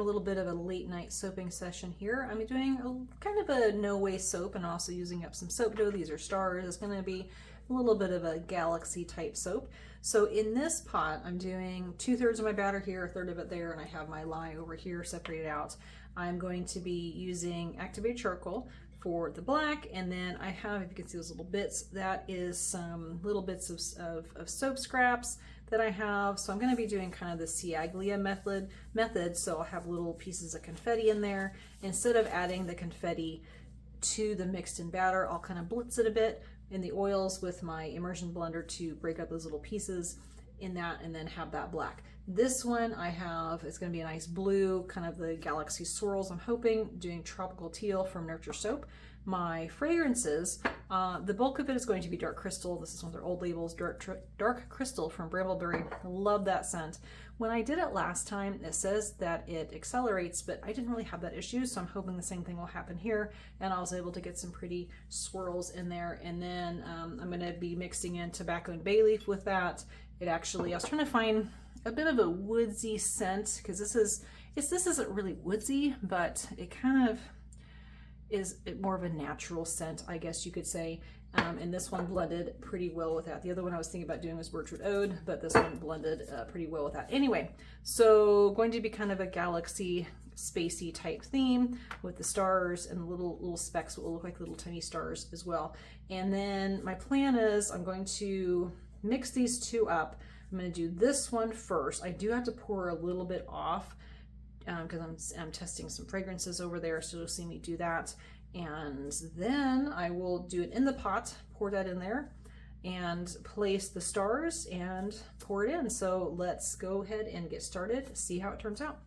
little bit of a late night soaping session here. I'm doing kind of a no waste soap and also using up some soap dough. These are stars. It's going to be a little bit of a galaxy type soap. So in this pot, I'm doing 2/3 of my batter here, 1/3 of it there, and I have my lye over here separated out. I'm going to be using activated charcoal for the black, and then I have, if you can see those little bits, that is some little bits of soap scraps that I have. So I'm going to be doing kind of the Ciaglia method. So I'll have little pieces of confetti in there. Instead of adding the confetti to the mixed in batter, I'll kind of blitz it a bit in the oils with my immersion blender to break up those little pieces in that, and then have that black. This one I have, it's going to be a nice blue, kind of the galaxy swirls. I'm hoping, doing tropical teal from Nurture Soap. My fragrances, the bulk of it is going to be dark crystal. This is one of their old labels, dark crystal from Brambleberry. I love that scent. When I did it last time, it says that it accelerates, but I didn't really have that issue, so I'm hoping the same thing will happen here, and I was able to get some pretty swirls in there. And then I'm going to be mixing in tobacco and bay leaf with that. It actually, I was trying to find a bit of a woodsy scent, because this isn't really woodsy, but it kind of is more of a natural scent, I guess you could say. And this one blended pretty well with that. The other one I was thinking about doing was Birchwood Ode, but this one blended pretty well with that. Anyway, so going to be kind of a galaxy, spacey type theme with the stars and little specks that will look like little tiny stars as well. And then my plan is I'm going to mix these two up. I'm going to do this one first. I do have to pour a little bit off because I'm testing some fragrances over there, so you'll see me do that. And then I will do it in the pot, pour that in there, and place the stars and pour it in. So let's go ahead and get started, see how it turns out.